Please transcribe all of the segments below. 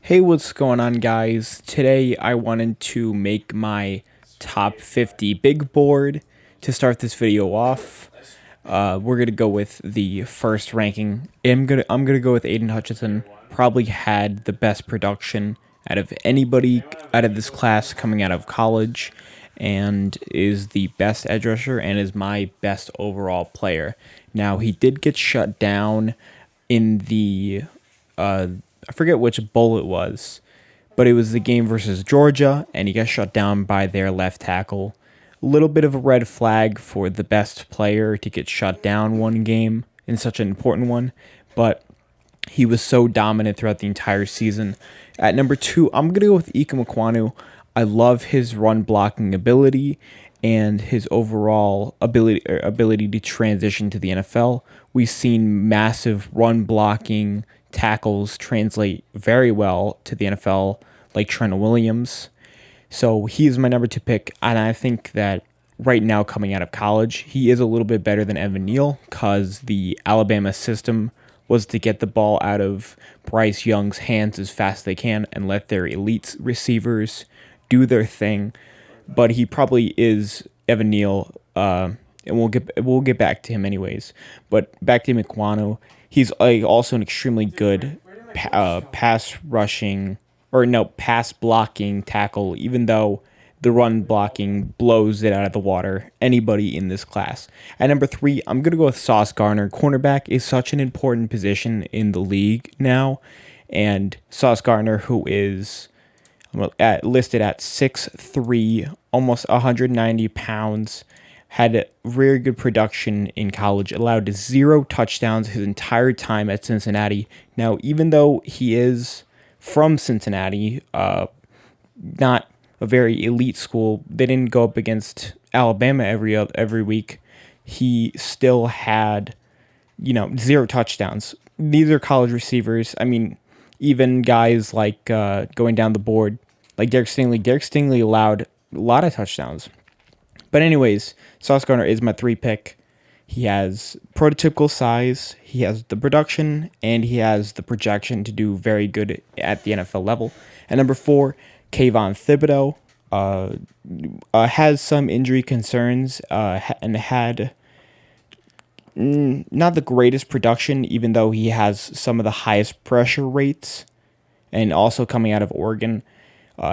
Hey, what's going on, guys? Today I wanted to make my top 50 big board to start this video off. We're gonna go with the first ranking. I'm gonna go with Aiden Hutchinson. Probably had the best production out of anybody out of this class coming out of college, and is the best edge rusher and is my best overall player. Now, he did get shut down in the I forget which bowl it was, but it was the game versus Georgia, and he got shut down by their left tackle. A little bit of a red flag for the best player to get shut down one game in such an important one, but he was so dominant throughout the entire season. At number 2, I'm going to go with Ike McQuanu. I love his run blocking ability and his overall ability to transition to the NFL. We've seen massive run blocking tackles translate very well to the NFL, like Trent Williams. So he's my number 2 pick, and I think that right now, coming out of college, he is a little bit better than Evan Neal, because the Alabama system was to get the ball out of Bryce Young's hands as fast as they can and let their elite receivers do their thing. But he probably is Evan Neal, and we'll get back to him anyways. But back to McQuanu, he's also an extremely good pass rushing, or no, pass blocking tackle, even though the run blocking blows it out of the water anybody in this class. At number 3, I'm going to go with Sauce Gardner. Cornerback is such an important position in the league now, and Sauce Gardner, who is listed at 6'3", almost 190 pounds, had very good production in college, allowed 0 touchdowns his entire time at Cincinnati. Now, even though he is from Cincinnati, not a very elite school, they didn't go up against Alabama every week. He still had, 0 touchdowns. These are college receivers. I mean, even guys like going down the board, like Derek Stingley. Derek Stingley allowed a lot of touchdowns. But anyways, Sauce Gardner is my 3 pick. He has prototypical size, he has the production, and he has the projection to do very good at the NFL level. At number 4, Kayvon Thibodeau has some injury concerns and had not the greatest production, even though he has some of the highest pressure rates, and also coming out of Oregon.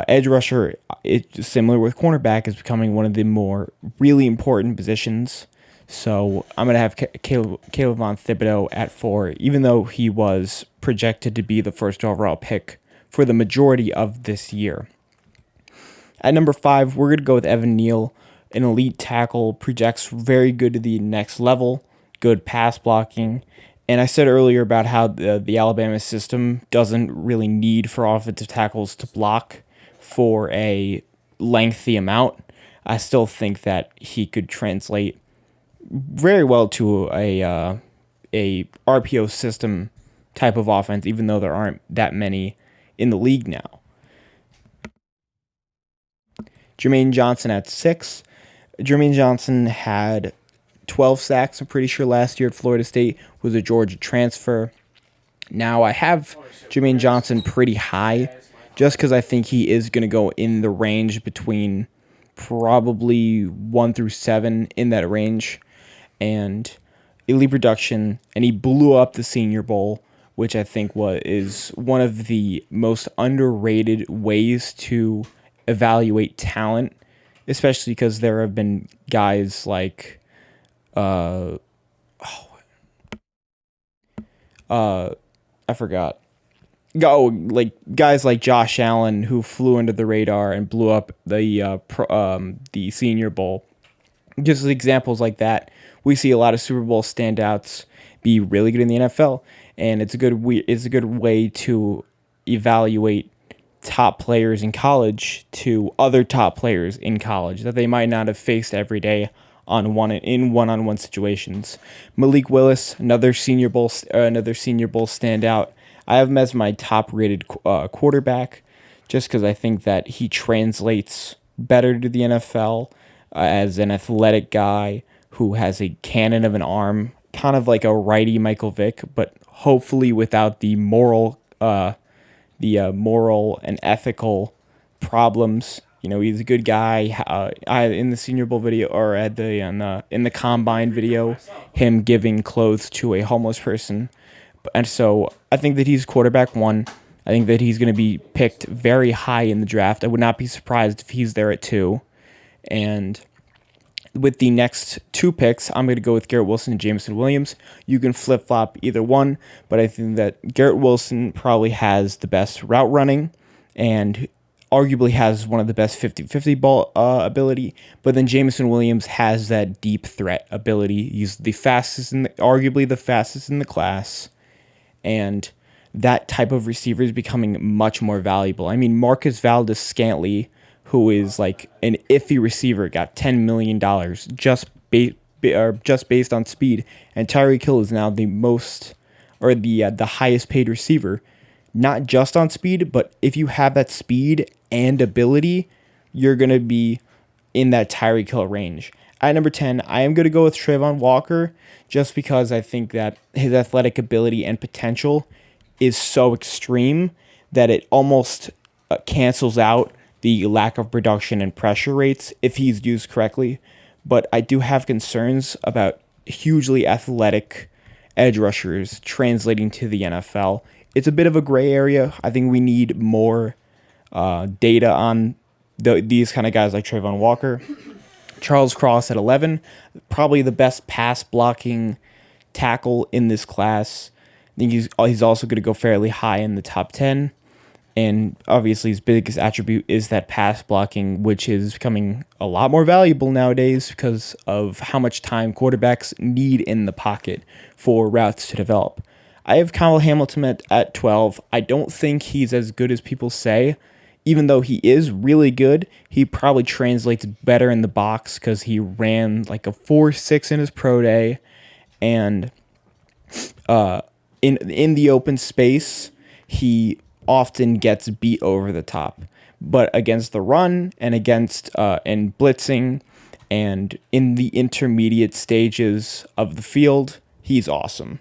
Edge rusher, it's similar with cornerback, is becoming one of the more really important positions. So I'm going to have Kayvon Thibodeau at 4, even though he was projected to be the first overall pick for the majority of this year. At number 5, we're going to go with Evan Neal, an elite tackle, projects very good to the next level, good pass blocking. And I said earlier about how the Alabama system doesn't really need for offensive tackles to block for a lengthy amount. I still think that he could translate very well to a RPO system type of offense, even though there aren't that many in the league now. Jermaine Johnson at 6. Jermaine Johnson had 12 sacks, I'm pretty sure, last year at Florida State, was a Georgia transfer. Now, I have Jermaine Johnson pretty high, just because I think he is going to go in the range between probably 1 through 7, in that range, and elite production, and he blew up the Senior Bowl, which I think is one of the most underrated ways to evaluate talent, especially because there have been guys like I forgot. Like guys like Josh Allen, who flew under the radar and blew up the Senior Bowl. Just examples like that. We see a lot of Super Bowl standouts be really good in the NFL, and it's a good way to evaluate top players in college to other top players in college that they might not have faced every day in one-on-one situations. Malik Willis, another Senior Bowl standout. I have him as my top-rated quarterback, just because I think that he translates better to the NFL as an athletic guy who has a cannon of an arm, kind of like a righty Michael Vick, but hopefully without the moral the moral and ethical problems. You know, he's a good guy. In the Senior Bowl video, or at the in the combine video, him giving clothes to a homeless person. And so I think that he's quarterback 1. I think that he's going to be picked very high in the draft. I would not be surprised if he's there at 2. And with the next 2 picks, I'm going to go with Garrett Wilson and Jameson Williams. You can flip-flop either one, but I think that Garrett Wilson probably has the best route running and arguably has one of the best 50-50 ball ability, but then Jameson Williams has that deep threat ability. He's the fastest, arguably the fastest in the class, and that type of receiver is becoming much more valuable. I mean, Marcus Valdes-Scantling, who is like an iffy receiver, got $10 million just based on speed, and Tyreek Hill is now the highest paid receiver, not just on speed, but if you have that speed and ability, you're going to be in that Tyreek Hill range. At number 10, I am going to go with Trayvon Walker, just because I think that his athletic ability and potential is so extreme that it almost cancels out the lack of production and pressure rates if he's used correctly. But I do have concerns about hugely athletic edge rushers translating to the NFL. It's a bit of a gray area. I think we need more data on these kind of guys like Trayvon Walker. Charles Cross at 11, probably the best pass blocking tackle in this class. I think he's also going to go fairly high in the top 10. And obviously his biggest attribute is that pass blocking, which is becoming a lot more valuable nowadays because of how much time quarterbacks need in the pocket for routes to develop. I have Kyle Hamilton at 12. I don't think he's as good as people say. Even though he is really good, he probably translates better in the box because he ran like a 4.6 in his pro day. And in the open space, he often gets beat over the top. But against the run and against and blitzing and in the intermediate stages of the field, he's awesome.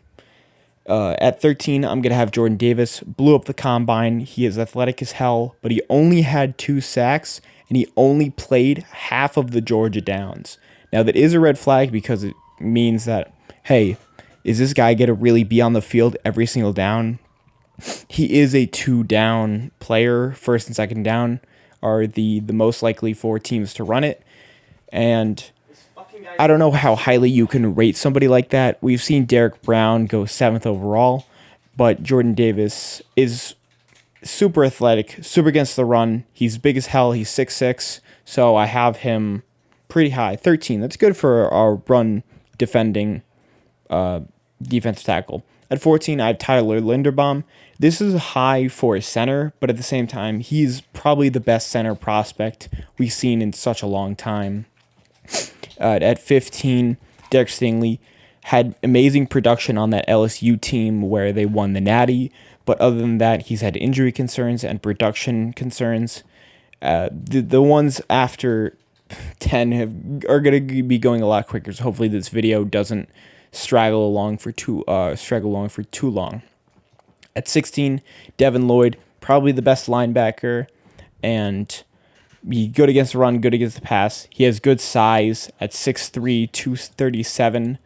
At 13, I'm going to have Jordan Davis. Blew up the combine. He is athletic as hell, but he only had 2 sacks, and he only played half of the Georgia downs. Now, that is a red flag because it means that, hey, is this guy going to really be on the field every single down? He is a 2-down player. First and second down are the most likely for teams to run it. And I don't know how highly you can rate somebody like that. We've seen Derek Brown go 7th overall, but Jordan Davis is super athletic, super against the run. He's big as hell. He's 6'6", so I have him pretty high. 13, that's good for our run defending defensive tackle. At 14, I have Tyler Linderbaum. This is high for a center, but at the same time, he's probably the best center prospect we've seen in such a long time. At 15, Derek Stingley had amazing production on that LSU team where they won the Natty, but other than that, he's had injury concerns and production concerns. The ones after 10 are going to be going a lot quicker, so hopefully this video doesn't straggle along for too long. At 16, Devin Lloyd, probably the best linebacker, and he's good against the run, good against the pass. He has good size at 6'3", 237.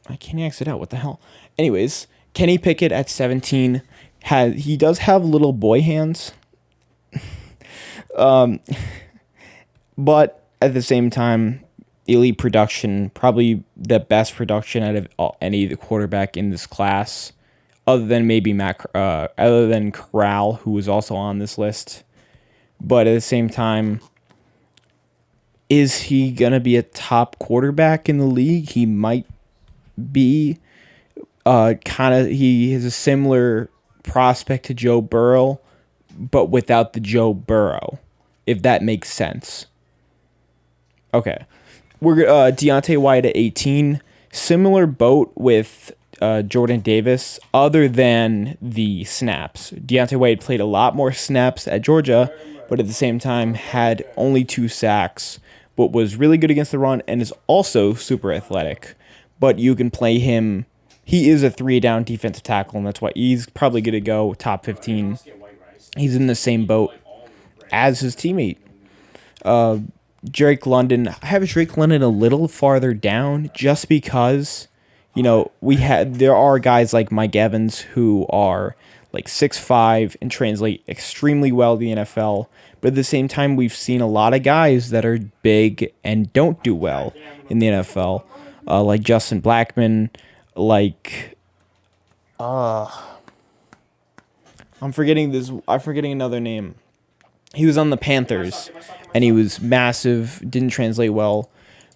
I can't exit out. What the hell? Anyways, Kenny Pickett at 17 he does have little boy hands, but at the same time, elite production, probably the best production out of any quarterback in this class, other than maybe other than Corral, who was also on this list. But at the same time, is he gonna be a top quarterback in the league? He might be. He has a similar prospect to Joe Burrow, but without the Joe Burrow, if that makes sense. Okay. We're Deontay White at 18. Similar boat with Jordan Davis, other than the snaps. Deontay White played a lot more snaps at Georgia, but at the same time had only 2 sacks, but was really good against the run and is also super athletic. But you can play him he is a 3-down defensive tackle, and that's why he's probably going to go top 15. He's in the same boat as his teammate. Drake London. I have Drake London a little farther down just because, there are guys like Mike Evans who are like 6'5" and translate extremely well to the NFL. But at the same time, we've seen a lot of guys that are big and don't do well in the NFL, like Justin Blackmon, like I'm forgetting another name. He was on the Panthers, and he was massive, didn't translate well.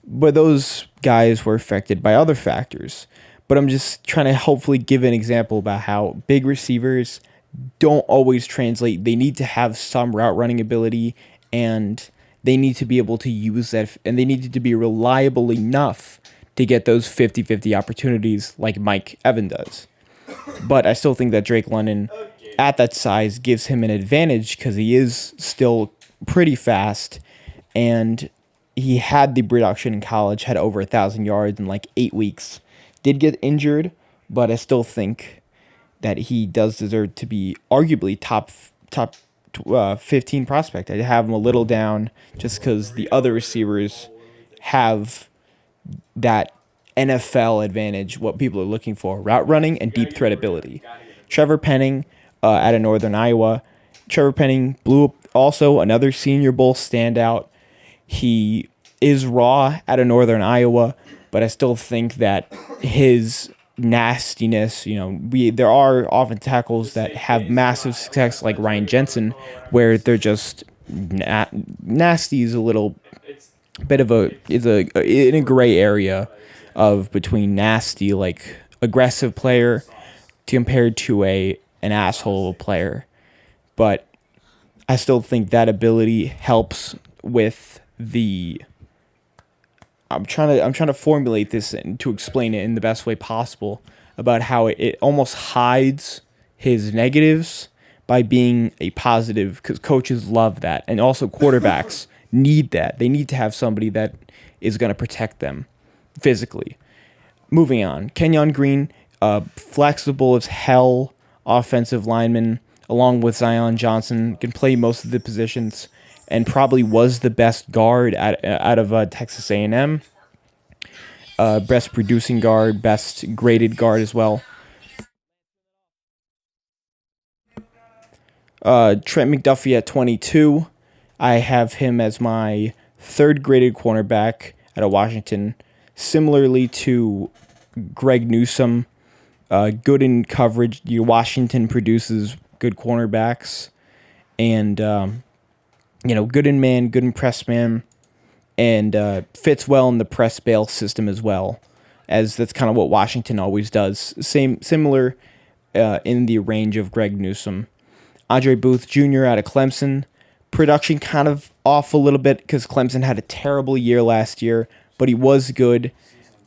But those guys were affected by other factors. But I'm just trying to hopefully give an example about how big receivers don't always translate. They need to have some route running ability, and they need to be able to use that, and they need to be reliable enough to get those 50-50 opportunities like Mike Evans does. But I still think that Drake London at that size gives him an advantage because he is still pretty fast, and he had the production in college, had over 1,000 yards in like 8 weeks. Did get injured, but I still think that he does deserve to be arguably top 15 prospect. I have him a little down just because the other receivers have that NFL advantage, what people are looking for, route running and deep threat ability. Trevor Penning out of Northern Iowa. Trevor Penning blew up, also another Senior Bowl standout. He is raw out of Northern Iowa, but I still think that his nastiness, there are often tackles that have massive success like Ryan Jensen, where they're just nasty is a little bit of in a gray area of between nasty, like aggressive player compared to an asshole player. But I still think that ability helps with the I'm trying to formulate this and to explain it in the best way possible about how it almost hides his negatives by being a positive, because coaches love that, and also quarterbacks need that. They need to have somebody that is going to protect them physically. Moving on, Kenyon Green, flexible as hell offensive lineman, along with Zion Johnson, can play most of the positions, and probably was the best guard out of Texas A&M. Best producing guard, best graded guard as well. Trent McDuffie at 22. I have him as my third graded cornerback out of Washington. Similarly to Greg Newsome, good in coverage. Washington produces good cornerbacks, and good in man, good in press man, and fits well in the press bail system as well, as that's kind of what Washington always does. Similar in the range of Greg Newsome. Andre Booth Jr. out of Clemson. Production kind of off a little bit because Clemson had a terrible year last year, but he was good.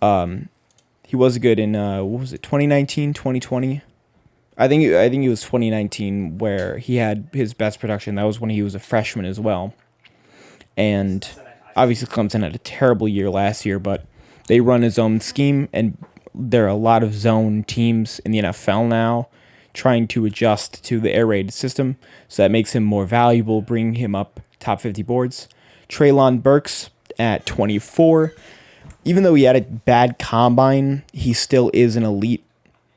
He was good in 2019, 2020? I think it was 2019 where he had his best production. That was when he was a freshman as well. And obviously Clemson had a terrible year last year, but they run his own scheme, and there are a lot of zone teams in the NFL now trying to adjust to the air raid system, so that makes him more valuable, bringing him up top 50 boards. Treylon Burks at 24. Even though he had a bad combine, he still is an elite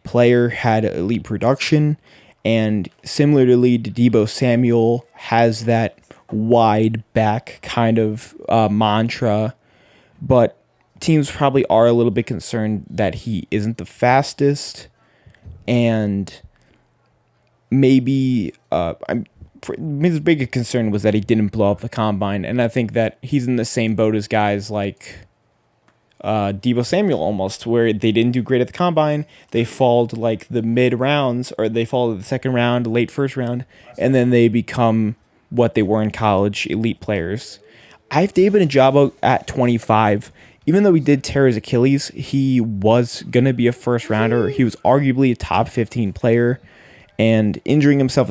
player, had elite production, and similarly to Deebo Samuel, has that wide back kind of mantra, but teams probably are a little bit concerned that he isn't the fastest, and maybe his biggest concern was that he didn't blow up the combine, and I think that he's in the same boat as guys like Deebo Samuel almost, where they didn't do great at the combine. They fall to like the mid rounds, or they fall to the second round, late first round, and then they become what they were in college, elite players. I have David Njoku at 25. Even though he did tear his Achilles, he was going to be a first rounder. He was arguably a top 15 player, and injuring himself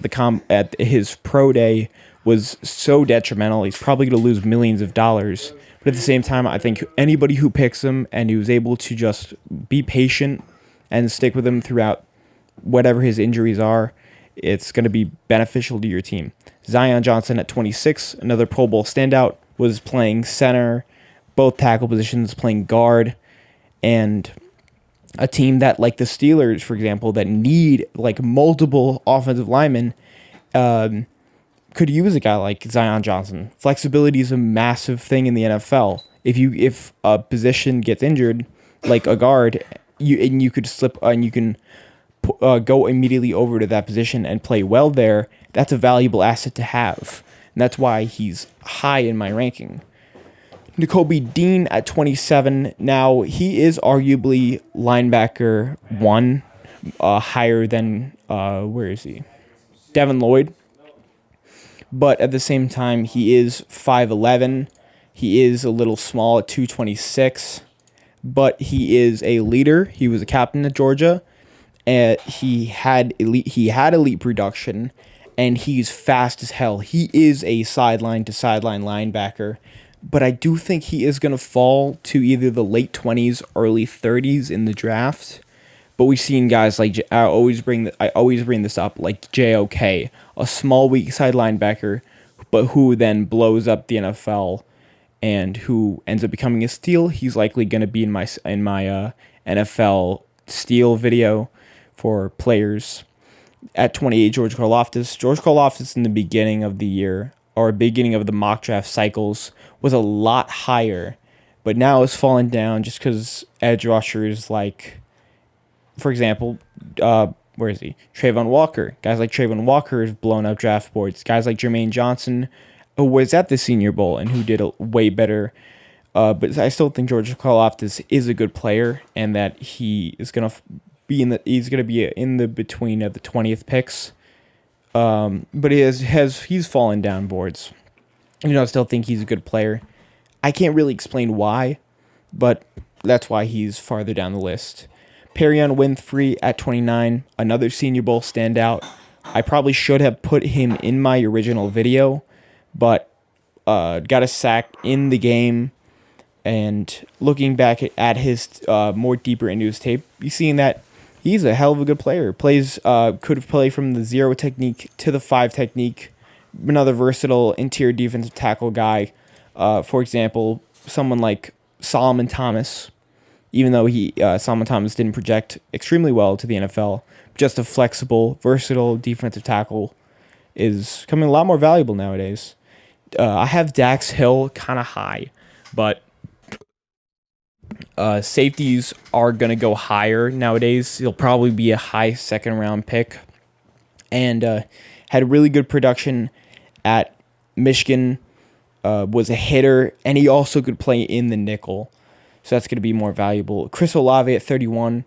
at his pro day was so detrimental. He's probably going to lose millions of dollars. But at the same time, I think anybody who picks him and who's able to just be patient and stick with him throughout whatever his injuries are. It's going to be beneficial to your team. Zion Johnson at 26, another Pro Bowl standout, was playing center, both tackle positions, playing guard, and a team that, like the Steelers, for example, that need like multiple offensive linemen, could use a guy like Zion Johnson. Flexibility is a massive thing in the NFL. If a position gets injured, like a guard, you could slip and you can go immediately over to that position and play well there. That's a valuable asset to have, and that's why he's high in my ranking. Nakobe Dean at 27. Now, he is arguably linebacker 1, higher than, where is he? Devin Lloyd. But at the same time, he is 5'11". He is a little small at 226. But he is a leader. He was a captain at Georgia. And he had elite production. And he's fast as hell. He is a sideline-to-sideline linebacker. But I do think he is going to fall to either the late 20s, early 30s in the draft. But we've seen guys like, I always bring this up, like JOK, a small, weak side linebacker, but who then blows up the NFL and who ends up becoming a steal. He's likely going to be in my NFL steal video for players. At 28, George Karlaftis. George Karlaftis in the beginning of the year, or beginning of the mock draft cycles, was a lot higher, but now it's fallen down just because edge rushers like, for example, where is he? Trayvon Walker. Guys like Trayvon Walker have blown up draft boards. Guys like Jermaine Johnson, who was at the Senior Bowl and who did a way better. But I still think George Karlaftis is a good player, and that he is gonna be in the between of the 20th picks. But he's fallen down boards. I still think he's a good player. I can't really explain why, but that's why he's farther down the list. Perion Winfrey at 29, another Senior Bowl standout. I probably should have put him in my original video, but got a sack in the game. And looking back at his more deeper into his tape, you're seeing that he's a hell of a good player. Could have played from the 0 technique to the 5 technique. Another versatile interior defensive tackle guy. For example, someone like Solomon Thomas, even though Solomon Thomas didn't project extremely well to the NFL, just a flexible, versatile defensive tackle is becoming a lot more valuable nowadays. I have Dax Hill kind of high, but safeties are going to go higher nowadays. He'll probably be a high second-round pick, and had really good production at Michigan, was a hitter, and he also could play in the nickel, so that's going to be more valuable. Chris Olave at 31.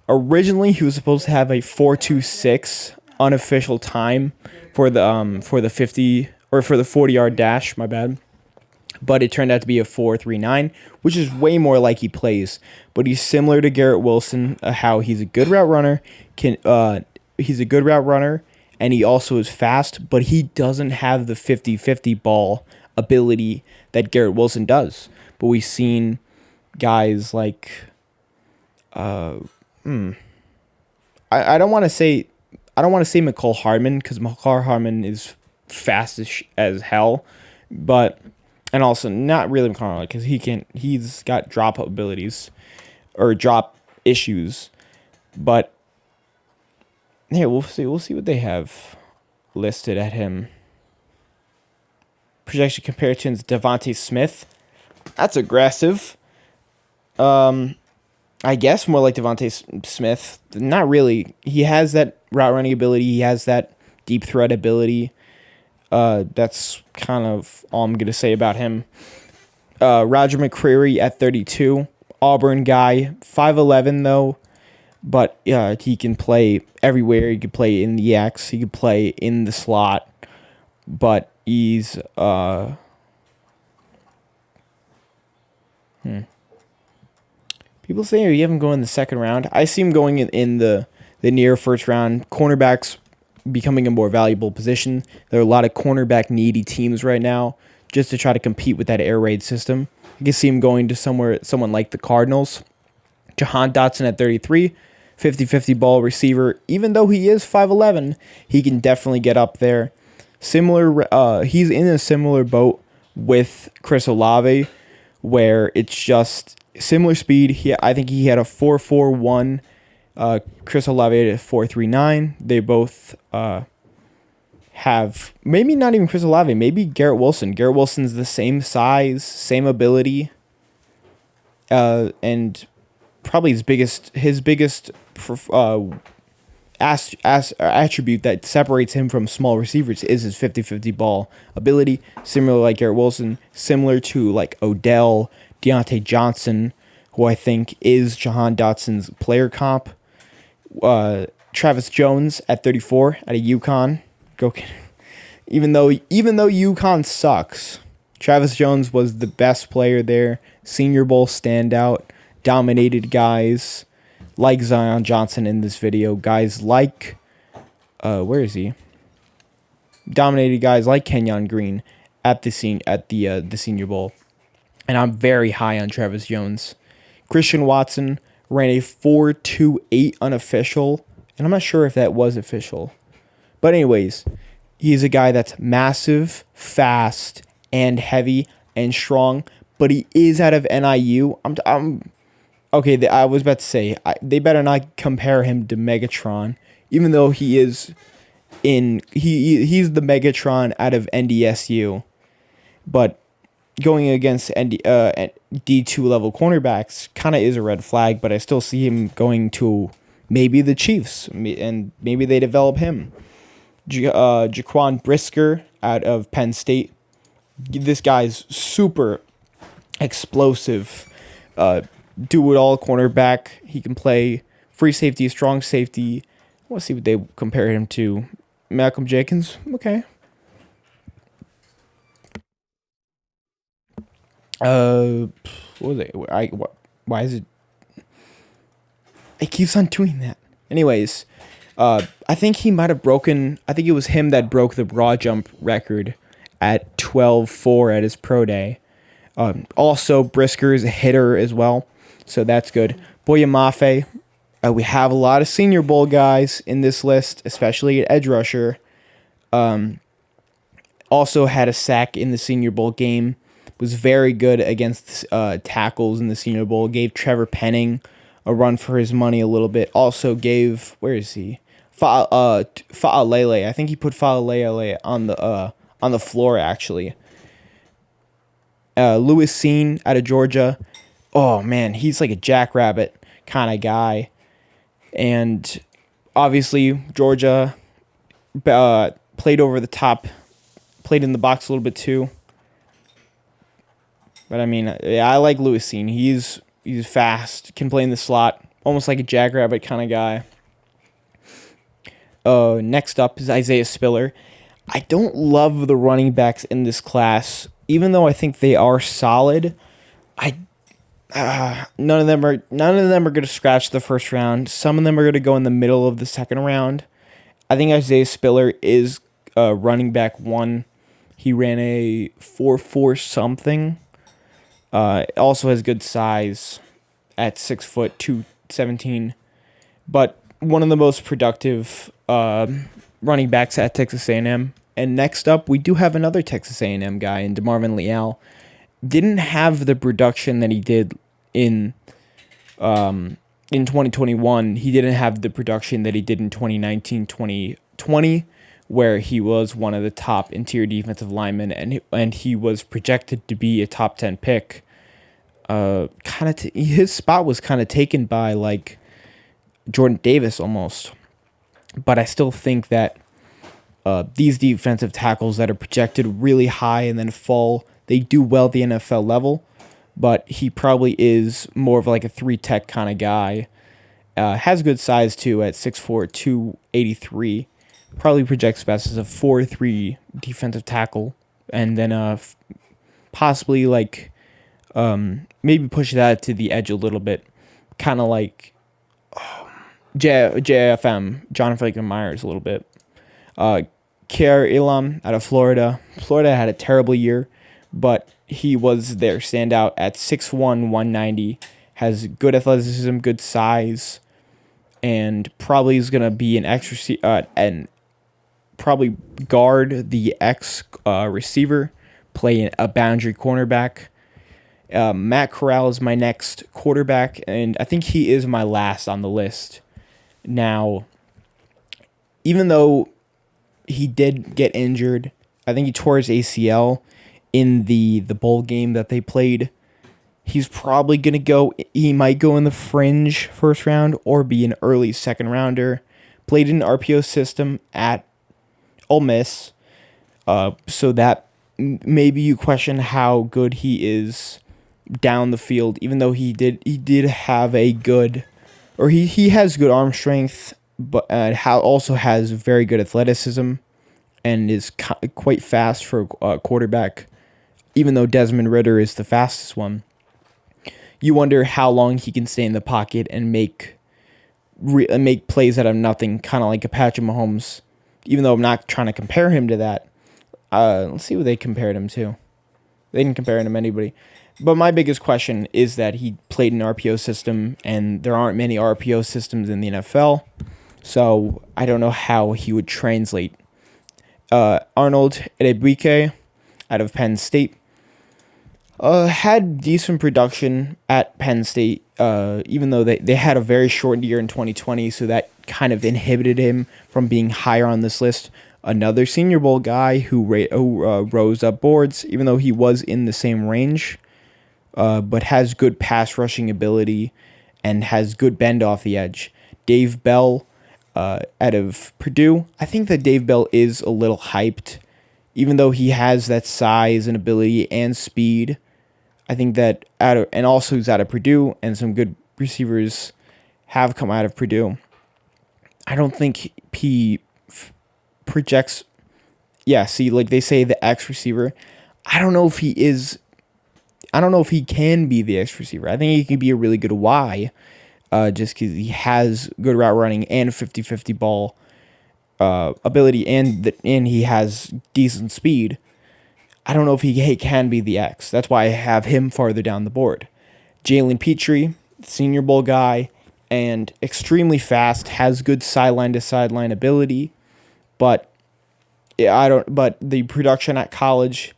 Originally, he was supposed to have a 4.26 unofficial time for the 40-yard dash. My bad. But it turned out to be a 4.39, which is way more like he plays. But he's similar to Garrett Wilson, how he's a good route runner. He's a good route runner, and he also is fast, but he doesn't have the 50-50 ball ability that Garrett Wilson does. But we've seen guys like, I don't want to say McCall Hardman, because McCall Hardman is fast as hell, but. And also not really McConnell, because he's got drop abilities or drop issues. But yeah, we'll see what they have listed at him. Projection comparisons: Devontae Smith. That's aggressive. I guess more like Devontae Smith. Not really. He has that route running ability. He has that deep threat ability. That's kind of all I'm going to say about him. Roger McCreary at 32. Auburn guy. 5'11", though. But he can play everywhere. He can play in the X. He can play in the slot. But he's... People say you have him going in the second round. I see him going in the near first round. Cornerbacks becoming a more valuable position. There are a lot of cornerback needy teams right now just to try to compete with that air raid system. You can see him going to someone like the Cardinals. Jahan Dotson at 33. 50-50 ball receiver. Even though he is 5'11", he can definitely get up there. Similar, he's in a similar boat with Chris Olave, where it's just similar speed. I think he had a 4.41. Chris Olave had a 4.39. They both have, maybe not even Chris Olave, maybe Garrett Wilson. Garrett Wilson's the same size, same ability, and probably his biggest attribute that separates him from small receivers is his 50-50 ball ability. Similar like Garrett Wilson, similar to like Odell, Deontay Johnson, who I think is Jahan Dotson's player comp. Travis Jones at 34 out of UConn. Even though UConn sucks, Travis Jones was the best player there. Senior Bowl standout, dominated guys like Zion Johnson in this video. Guys like, where is he? Dominated guys like Kenyon Green at the Senior Bowl, and I'm very high on Travis Jones. Christian Watson ran a 4.28 unofficial, and I'm not sure if that was official. But anyways, he's a guy that's massive, fast, and heavy and strong. But he is out of NIU. Okay. I was about to say they better not compare him to Megatron, even though he is he's the Megatron out of NDSU. But going against D2 level cornerbacks kind of is a red flag. But I still see him going to maybe the Chiefs, and maybe they develop him. JAQUAN BRISKER out of Penn State. This guy's super explosive. Do-it-all cornerback. He can play free safety, strong safety. I want to see what they compare him to. Malcolm Jenkins. Okay. What was it? Why is it? It keeps on doing that. Anyways, I think he might have broken. I think it was him that broke the broad jump record at 12.4 at his pro day. Also, Brisker is a hitter as well, so that's good. Boye Mafe. We have a lot of Senior Bowl guys in this list, especially at edge rusher. Also had a sack in the Senior Bowl game. Was very good against tackles in the Senior Bowl. Gave Trevor Penning a run for his money a little bit. Also gave, where is he? Fa'alele. I think he put Fa'alele on the floor actually. Lewis Seen out of Georgia. Oh man, he's like a jackrabbit kind of guy. And obviously Georgia played over the top, played in the box a little bit too. But I mean, yeah, I like Lewis Seen. He's fast, can play in the slot, almost like a jackrabbit kind of guy. Next up is Isaiah Spiller. I don't love the running backs in this class, even though I think they are solid. None of them are going to scratch the first round. Some of them are going to go in the middle of the second round. I think Isaiah Spiller is running back 1. He ran a 4.4 something. Also has good size at 6 foot 217, but one of the most productive running backs at Texas A&M. And next up, we do have another Texas A&M guy in DeMarvin Leal. Didn't have the production that he did in 2021. He didn't have the production that he did in 2019-2020, where he was one of the top interior defensive linemen, and he was projected to be a top 10 pick. His spot was kind of taken by like Jordan Davis almost. But I still think that these defensive tackles that are projected really high and then fall, they do well at the NFL level. But he probably is more of like a 3-tech kind of guy. Has good size too at 6'4", 283. Probably projects best as a 4-3 defensive tackle. And then possibly like maybe push that to the edge a little bit. Kind of like JFM, John Franklin Myers a little bit. Kier Elam out of Florida. Florida had a terrible year, but he was their standout at 6'1", 190. Has good athleticism, good size. and probably is going to be an and probably guard the receiver, play a boundary cornerback. Matt Corral is my next quarterback, and I think he is my last on the list. Now, even though he did get injured, I think he tore his ACL in the bowl game that they played. He's probably going to go, he might go in the fringe first round or be an early second rounder. Played in an RPO system at Ole Miss, so that maybe you question how good he is down the field, even though he did have a good, or he has good arm strength, but also has very good athleticism and is quite fast for a quarterback, even though Desmond Ridder is the fastest one. You wonder how long he can stay in the pocket and make plays out of nothing, kind of like a Patrick Mahomes, even though I'm not trying to compare him to that. Let's see what they compared him to. They didn't compare him to anybody. But my biggest question is that he played an RPO system, and there aren't many RPO systems in the NFL. So I don't know how he would translate. Arnold Ebike out of Penn State had decent production at Penn State, even though they had a very short year in 2020, so that kind of inhibited him from being higher on this list. Another Senior Bowl guy who rose up boards, even though he was in the same range, but has good pass rushing ability and has good bend off the edge. Dave Bell out of Purdue. I think that Dave Bell is a little hyped, even though he has that size and ability and speed. I think that and also he's out of Purdue, and some good receivers have come out of Purdue. I don't think he projects. Yeah, see, like they say, the X receiver. I don't know if he is. I don't know if he can be the X receiver. I think he could be a really good Y, just because he has good route running and 50-50 ball ability, and he has decent speed. I don't know if he can be the X. That's why I have him farther down the board. Jalen Petrie, Senior Bowl guy, and extremely fast, has good sideline to sideline ability, but But the production at college,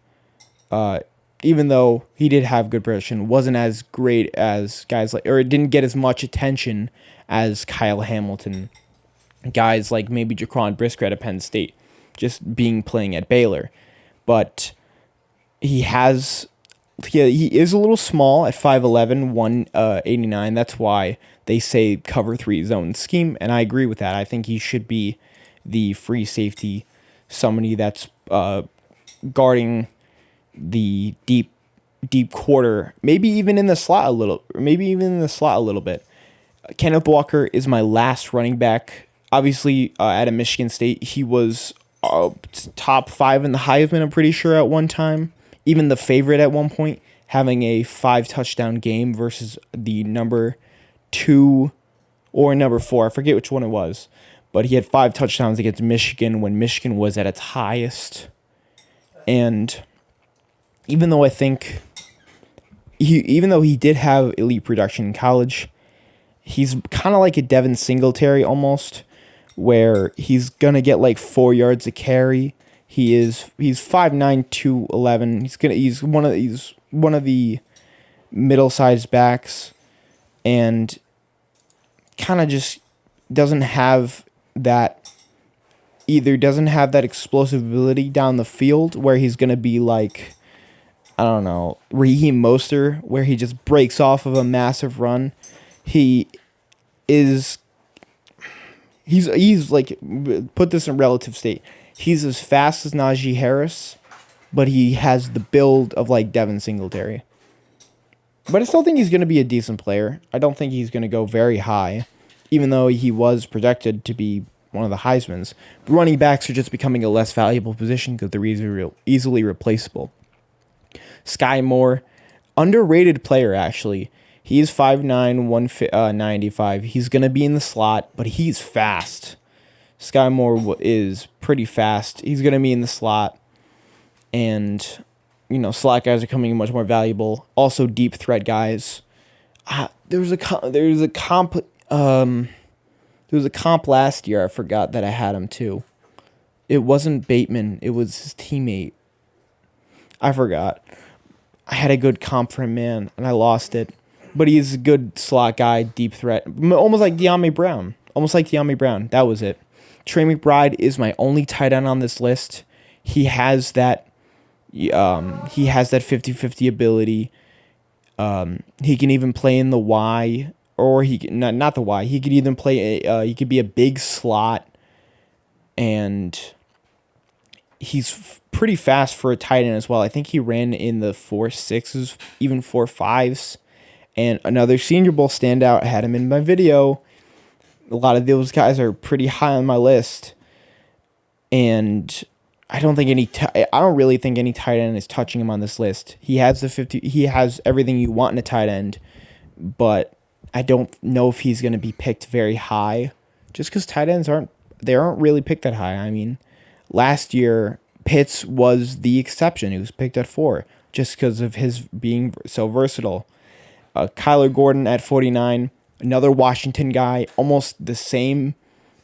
even though he did have good production, wasn't as great as guys like, or it didn't get as much attention as Kyle Hamilton, guys like maybe JAQUAN BRISKER at Penn State, just playing at Baylor, but he is a little small at 5'11", 189. That's why they say cover 3 zone scheme, and I agree with that. I think he should be the free safety, somebody that's guarding the deep quarter, maybe even in the slot a little bit. Kenneth Walker is my last running back. Obviously, out of Michigan State, he was top 5 in the Heisman, I'm pretty sure, at one time. Even the favorite at one point, having a 5-touchdown game versus the number 2 or number 4. I forget which one it was. But he had 5 touchdowns against Michigan when Michigan was at its highest. And even though he did have elite production in college, he's kind of like a Devin Singletary almost, where he's going to get like 4 yards a carry. He's 5'9", 211. He's one of the middle-sized backs, and kind of just doesn't have that explosive ability down the field where he's going to be like, I don't know, Raheem Mostert, where he just breaks off of a massive run. He's like, put this in relative state. He's as fast as Najee Harris, but he has the build of like Devin Singletary. But I still think he's going to be a decent player. I don't think he's going to go very high, even though he was projected to be one of the Heismans. But running backs are just becoming a less valuable position because they're easily replaceable. Sky Moore, underrated player actually. He's 5'9", 195. He's going to be in the slot, but he's fast. Sky Moore is pretty fast. He's going to be in the slot. And, slot guys are coming in much more valuable. Also, deep threat guys. There's a comp. There was a comp last year. I forgot that I had him too. It wasn't Bateman. It was his teammate. I forgot. I had a good comp for him, man, and I lost it. But he's a good slot guy, deep threat. Almost like De'Ami Brown. Almost like De'Ami Brown. That was it. Trey McBride is my only tight end on this list. He has that 50-50 ability. He can even play in the Y, or he can, not the Y. He could even play. He could be a big slot, and he's pretty fast for a tight end as well. I think he ran in the 4.6s, even 4.5s. And another Senior Bowl standout, I had him in my video. A lot of those guys are pretty high on my list, and I don't really think any tight end is touching him on this list. He has he has everything you want in a tight end, but I don't know if he's going to be picked very high, just because tight ends aren't really picked that high. I mean, last year Pitts was the exception. He was picked at 4 just because of his being so versatile. Kyler Gordon at 49, another Washington guy, almost the same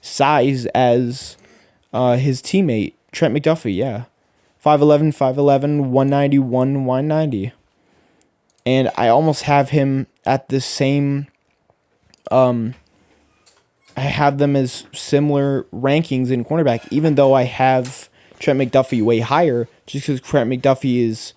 size as his teammate, Trent McDuffie, yeah. 5'11", 191, 190. And I almost have him at the same, I have them as similar rankings in cornerback, even though I have Trent McDuffie way higher, just because Trent McDuffie is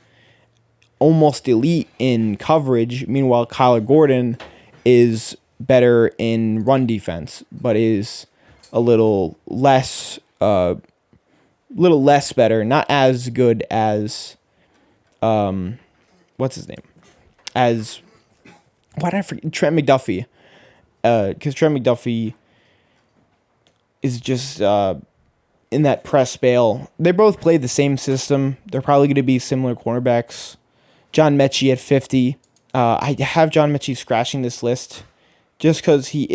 almost elite in coverage. Meanwhile, Kyler Gordon is better in run defense, but is a little less better, not as good as what's his name? Why did I forget? Trent McDuffie. Because Trent McDuffie is just in that press bail. They both play the same system. They're probably going to be similar cornerbacks. John Mechie at 50. I have John Mechie scratching this list just because he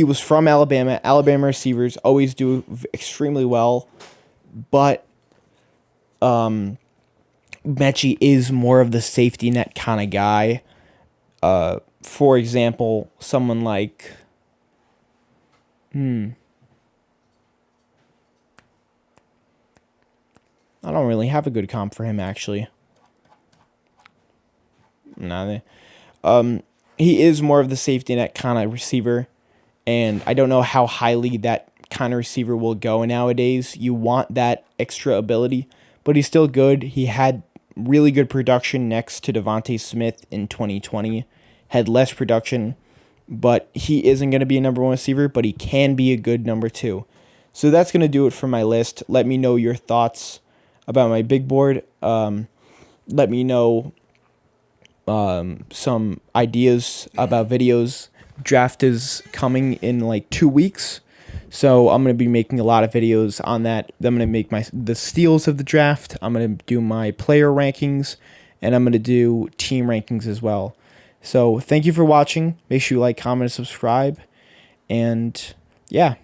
was from Alabama. Alabama receivers always do extremely well, but Mechie is more of the safety net kind of guy. For example, someone like I don't really have a good comp for him, actually. He is more of the safety net kind of receiver, and I don't know how highly that kind of receiver will go nowadays. You want that extra ability, but he's still good. He had really good production next to Devontae Smith in 2020. Had less production, but he isn't going to be a number 1 receiver, but he can be a good number 2. So that's going to do it for my list. Let me know your thoughts about my big board. Let me know some ideas about videos. Draft is coming in like 2 weeks, so I'm going to be making a lot of videos on that. I'm going to make the steals of the draft. I'm going to do my player rankings, and I'm going to do team rankings as well. So thank you for watching. Make sure you like, comment, and subscribe. And yeah.